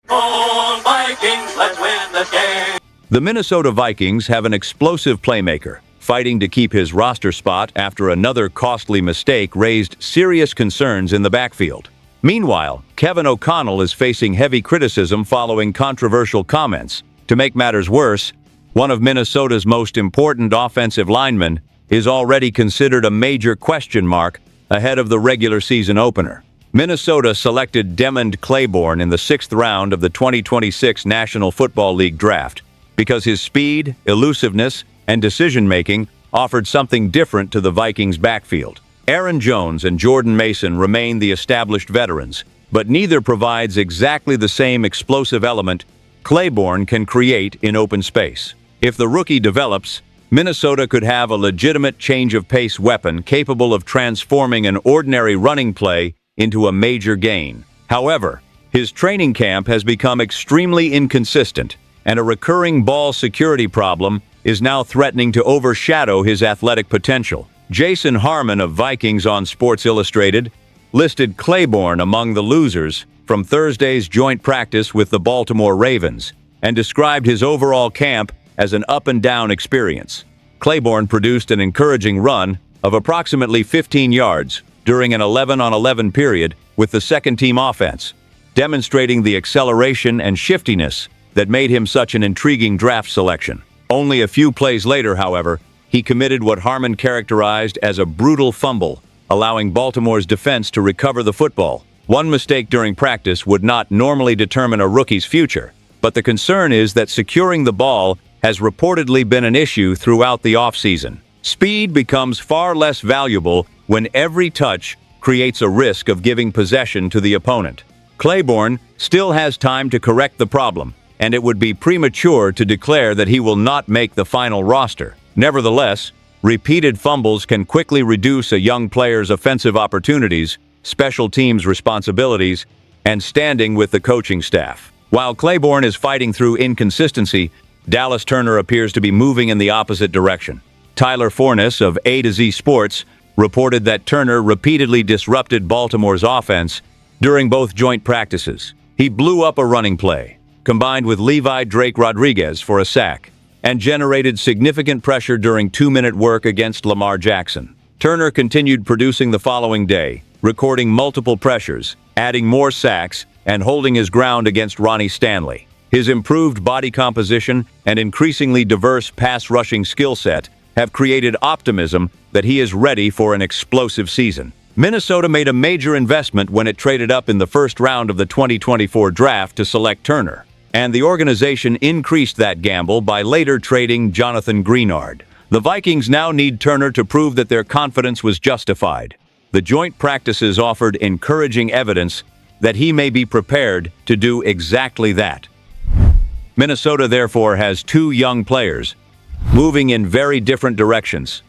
SKOL Vikings, let's win this game. The Minnesota Vikings have an explosive playmaker. Fighting to keep his roster spot after another costly mistake raised serious concerns in the backfield. Meanwhile, Kevin O'Connell is facing heavy criticism following controversial comments. To make matters worse, one of Minnesota's most important offensive linemen is already considered a major question mark ahead of the regular season opener. Minnesota selected Demond Claiborne in the 6th round of the 2026 National Football League draft because his speed, elusiveness, and decision-making offered something different to the Vikings' backfield. Aaron Jones and Jordan Mason remain the established veterans, but neither provides exactly the same explosive element Claiborne can create in open space. If the rookie develops, Minnesota could have a legitimate change-of-pace weapon capable of transforming an ordinary running play into a major gain. However, his training camp has become extremely inconsistent, and a recurring ball security problem is now threatening to overshadow his athletic potential. Jason Harmon of Vikings on Sports Illustrated listed Claiborne among the losers from Thursday's joint practice with the Baltimore Ravens and described his overall camp as an up-and-down experience. Claiborne produced an encouraging run of approximately 15 yards during an 11-on-11 period with the second-team offense, demonstrating the acceleration and shiftiness that made him such an intriguing draft selection. Only a few plays later, however, he committed what Harmon characterized as a brutal fumble, allowing Baltimore's defense to recover the football. One mistake during practice would not normally determine a rookie's future, but the concern is that securing the ball has reportedly been an issue throughout the offseason. Speed becomes far less valuable when every touch creates a risk of giving possession to the opponent. Claiborne still has time to correct the problem, and it would be premature to declare that he will not make the final roster. Nevertheless, repeated fumbles can quickly reduce a young player's offensive opportunities, special teams responsibilities, and standing with the coaching staff. While Claiborne is fighting through inconsistency, Dallas Turner appears to be moving in the opposite direction. Tyler Forness of A to Z Sports reported that Turner repeatedly disrupted Baltimore's offense during both joint practices. He blew up a running play, combined with Levi Drake Rodriguez for a sack, and generated significant pressure during 2-minute work against Lamar Jackson. Turner continued producing the following day, recording multiple pressures, adding more sacks, and holding his ground against Ronnie Stanley. His improved body composition and increasingly diverse pass-rushing skill set have created optimism that he is ready for an explosive season. Minnesota made a major investment when it traded up in the first round of the 2024 draft to select Turner, and the organization increased that gamble by later trading Jonathan Greenard. The Vikings now need Turner to prove that their confidence was justified. The joint practices offered encouraging evidence that he may be prepared to do exactly that. Minnesota therefore has two young players moving in very different directions.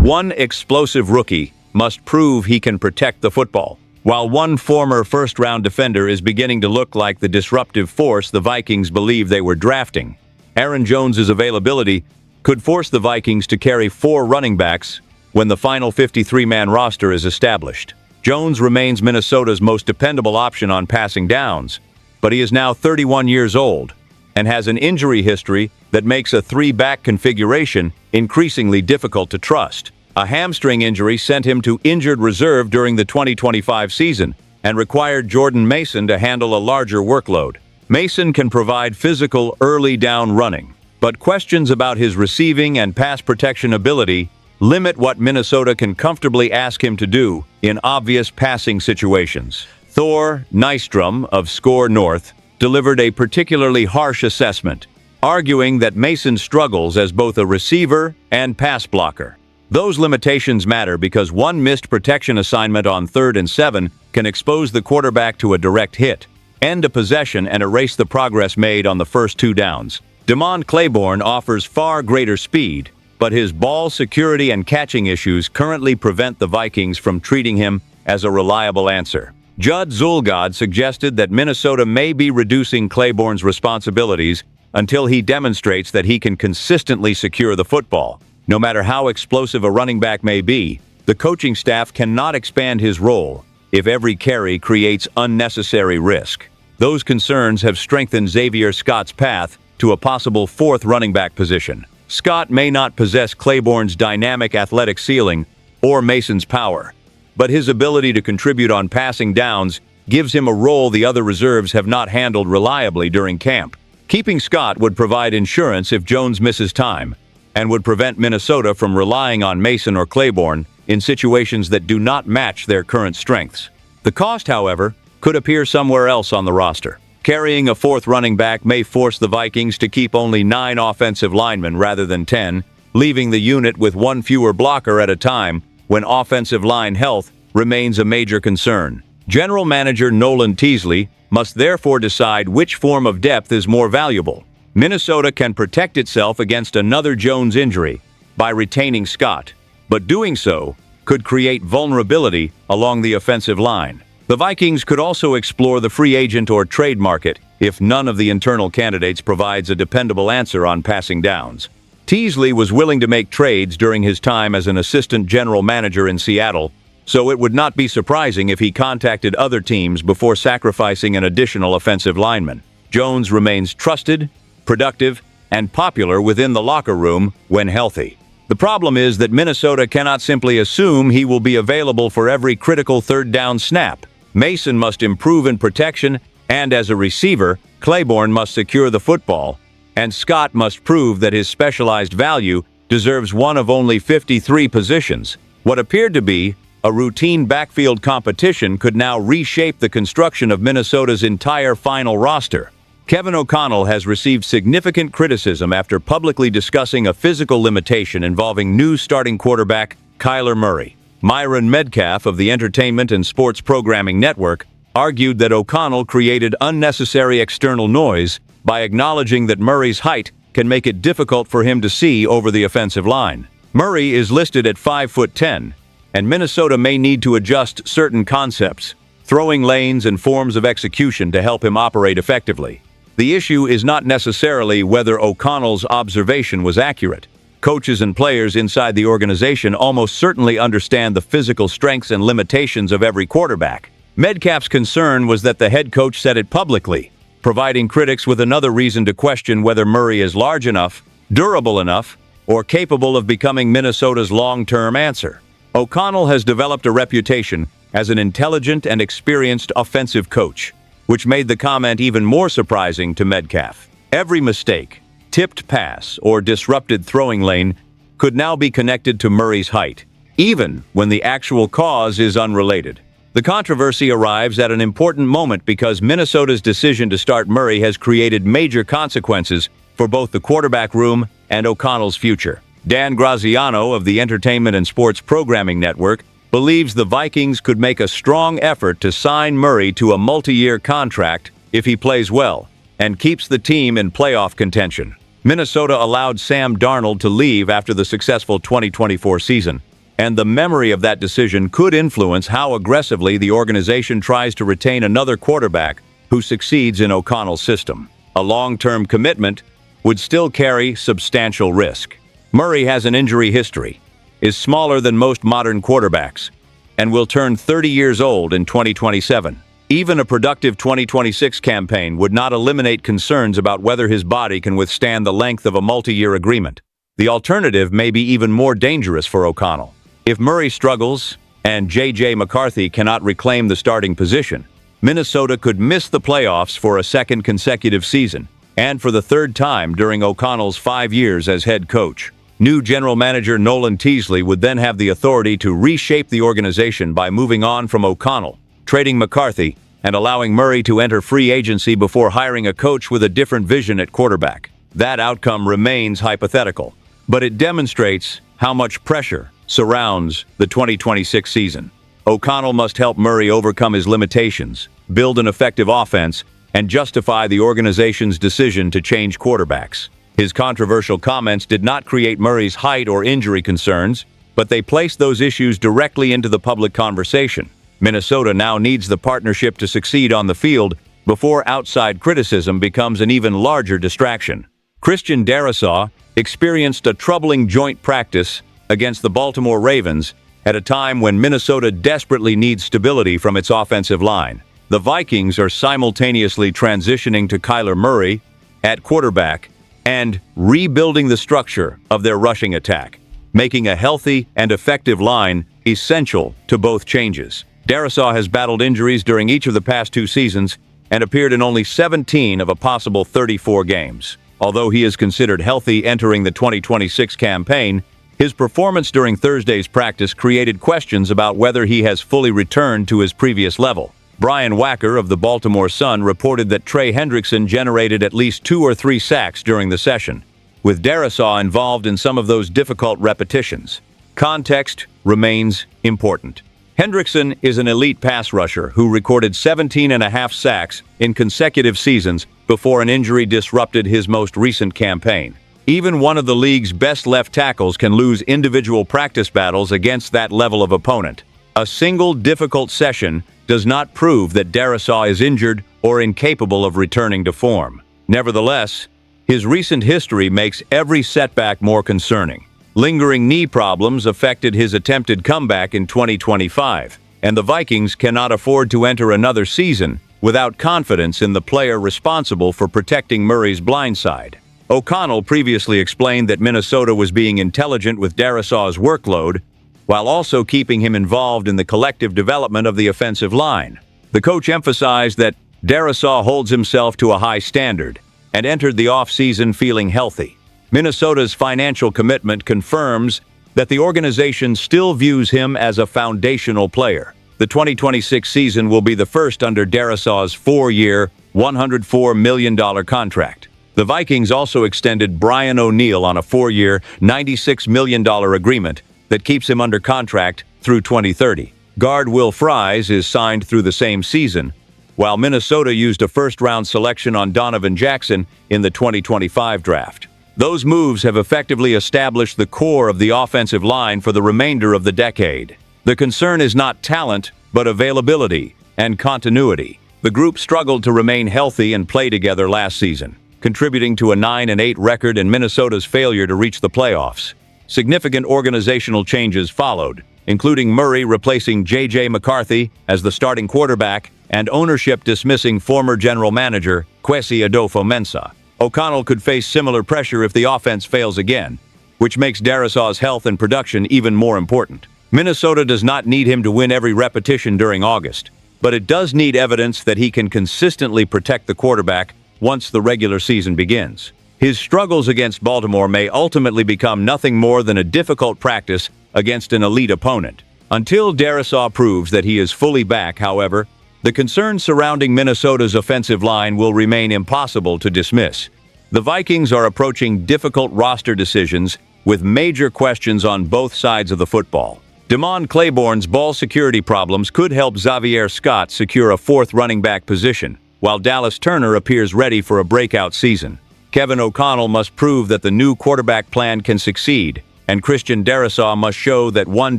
One explosive rookie must prove he can protect the football, while one former first-round defender is beginning to look like the disruptive force the Vikings believe they were drafting. Aaron Jones's availability could force the Vikings to carry 4 running backs when the final 53-man roster is established. Jones remains Minnesota's most dependable option on passing downs, but he is now 31 years old and has an injury history that makes a 3-back configuration increasingly difficult to trust. A hamstring injury sent him to injured reserve during the 2025 season and required Jordan Mason to handle a larger workload. Mason can provide physical early down running, but questions about his receiving and pass protection ability limit what Minnesota can comfortably ask him to do in obvious passing situations. Thor Nystrom of SKOL North delivered a particularly harsh assessment, arguing that Mason struggles as both a receiver and pass blocker. Those limitations matter because one missed protection assignment on 3rd and 7 can expose the quarterback to a direct hit, end a possession, and erase the progress made on the first 2 downs. Demond Claiborne offers far greater speed, but his ball security and catching issues currently prevent the Vikings from treating him as a reliable answer. Judd Zulgad suggested that Minnesota may be reducing Claiborne's responsibilities until he demonstrates that he can consistently secure the football. No matter how explosive a running back may be, the coaching staff cannot expand his role if every carry creates unnecessary risk. Those concerns have strengthened Xavier Scott's path to a possible fourth running back position. Scott may not possess Claiborne's dynamic athletic ceiling or Mason's power, but his ability to contribute on passing downs gives him a role the other reserves have not handled reliably during camp. Keeping Scott would provide insurance if Jones misses time, and would prevent Minnesota from relying on Mason or Claiborne in situations that do not match their current strengths. The cost, however, could appear somewhere else on the roster. Carrying a fourth running back may force the Vikings to keep only 9 offensive linemen rather than 10, leaving the unit with one fewer blocker at a time when offensive line health remains a major concern. General Manager Nolan Teasley must therefore decide which form of depth is more valuable. Minnesota can protect itself against another Jones injury by retaining Scott, but doing so could create vulnerability along the offensive line. The Vikings could also explore the free agent or trade market if none of the internal candidates provides a dependable answer on passing downs. Teasley was willing to make trades during his time as an assistant general manager in Seattle, so it would not be surprising if he contacted other teams before sacrificing an additional offensive lineman. Jones remains trusted, productive, and popular within the locker room when healthy. The problem is that Minnesota cannot simply assume he will be available for every critical third down snap. Mason must improve in protection, and as a receiver, Claiborne must secure the football, and Scott must prove that his specialized value deserves one of only 53 positions. What appeared to be a routine backfield competition could now reshape the construction of Minnesota's entire final roster. Kevin O'Connell has received significant criticism after publicly discussing a physical limitation involving new starting quarterback Kyler Murray. Myron Medcalf of the Entertainment and Sports Programming Network argued that O'Connell created unnecessary external noise by acknowledging that Murray's height can make it difficult for him to see over the offensive line. Murray is listed at 5'10", and Minnesota may need to adjust certain concepts, throwing lanes and forms of execution to help him operate effectively. The issue is not necessarily whether O'Connell's observation was accurate. Coaches and players inside the organization almost certainly understand the physical strengths and limitations of every quarterback. Medcalf's concern was that the head coach said it publicly, providing critics with another reason to question whether Murray is large enough, durable enough, or capable of becoming Minnesota's long-term answer. O'Connell has developed a reputation as an intelligent and experienced offensive coach, which made the comment even more surprising to Medcalf. Every mistake, tipped pass, or disrupted throwing lane could now be connected to Murray's height, even when the actual cause is unrelated. The controversy arrives at an important moment because Minnesota's decision to start Murray has created major consequences for both the quarterback room and O'Connell's future. Dan Graziano of the Entertainment and Sports Programming Network believes the Vikings could make a strong effort to sign Murray to a multi-year contract if he plays well and keeps the team in playoff contention. Minnesota allowed Sam Darnold to leave after the successful 2024 season, and the memory of that decision could influence how aggressively the organization tries to retain another quarterback who succeeds in O'Connell's system. A long-term commitment would still carry substantial risk. Murray has an injury history, is smaller than most modern quarterbacks, and will turn 30 years old in 2027. Even a productive 2026 campaign would not eliminate concerns about whether his body can withstand the length of a multi-year agreement. The alternative may be even more dangerous for O'Connell. If Murray struggles and J.J. McCarthy cannot reclaim the starting position, Minnesota could miss the playoffs for a second consecutive season, and for the third time during O'Connell's 5 years as head coach. New general manager Nolan Teasley would then have the authority to reshape the organization by moving on from O'Connell, trading McCarthy, and allowing Murray to enter free agency before hiring a coach with a different vision at quarterback. That outcome remains hypothetical, but it demonstrates how much pressure surrounds the 2026 season. O'Connell must help Murray overcome his limitations, build an effective offense, and justify the organization's decision to change quarterbacks. His controversial comments did not create Murray's height or injury concerns, but they placed those issues directly into the public conversation. Minnesota now needs the partnership to succeed on the field before outside criticism becomes an even larger distraction. Christian Darrisaw experienced a troubling joint practice against the Baltimore Ravens at a time when Minnesota desperately needs stability from its offensive line. the Vikings are simultaneously transitioning to Kyler Murray at quarterback and rebuilding the structure of their rushing attack, making a healthy and effective line essential to both changes. Darrisaw has battled injuries during each of the past 2 seasons and appeared in only 17 of a possible 34 games. Although he is considered healthy entering the 2026 campaign, his performance during Thursday's practice created questions about whether he has fully returned to his previous level. Brian Wacker of the Baltimore Sun reported that Trey Hendrickson generated at least 2 or 3 sacks during the session, with Darrisaw involved in some of those difficult repetitions. Context remains important. Hendrickson is an elite pass rusher who recorded 17.5 sacks in consecutive seasons before an injury disrupted his most recent campaign. Even one of the league's best left tackles can lose individual practice battles against that level of opponent. A single difficult session does not prove that Darrisaw is injured or incapable of returning to form. Nevertheless, his recent history makes every setback more concerning. Lingering knee problems affected his attempted comeback in 2025, and the Vikings cannot afford to enter another season without confidence in the player responsible for protecting Murray's blindside. O'Connell previously explained that Minnesota was being intelligent with Darrisaw's workload, while also keeping him involved in the collective development of the offensive line. The coach emphasized that Darrisaw holds himself to a high standard and entered the offseason feeling healthy. Minnesota's financial commitment confirms that the organization still views him as a foundational player. The 2026 season will be the first under Darrisaw's 4-year, $104 million contract. The Vikings also extended Brian O'Neill on a 4-year, $96 million agreement that keeps him under contract through 2030. Guard Will Fries is signed through the same season, while Minnesota used a first-round selection on Donovan Jackson in the 2025 draft. Those moves have effectively established the core of the offensive line for the remainder of the decade. The concern is not talent, but availability and continuity. The group struggled to remain healthy and play together last season, contributing to a 9-8 record and Minnesota's failure to reach the playoffs. Significant organizational changes followed, including Murray replacing J.J. McCarthy as the starting quarterback and ownership dismissing former general manager Kwesi Adofo-Mensah. O'Connell could face similar pressure if the offense fails again, which makes Darrisaw's health and production even more important. Minnesota does not need him to win every repetition during August, but it does need evidence that he can consistently protect the quarterback once the regular season begins. His struggles against Baltimore may ultimately become nothing more than a difficult practice against an elite opponent. Until Darrisaw proves that he is fully back, however, the concerns surrounding Minnesota's offensive line will remain impossible to dismiss. The Vikings are approaching difficult roster decisions with major questions on both sides of the football. Damon Claiborne's ball security problems could help Xavier Scott secure a 4th running back position, while Dallas Turner appears ready for a breakout season. Kevin O'Connell must prove that the new quarterback plan can succeed, and Christian Darrisaw must show that one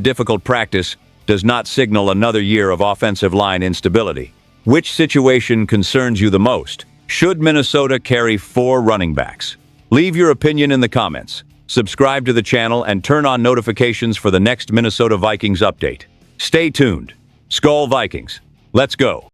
difficult practice does not signal another year of offensive line instability. Which situation concerns you the most? Should Minnesota carry 4 running backs? Leave your opinion in the comments. Subscribe to the channel and turn on notifications for the next Minnesota Vikings update. Stay tuned. SKOL Vikings. Let's go.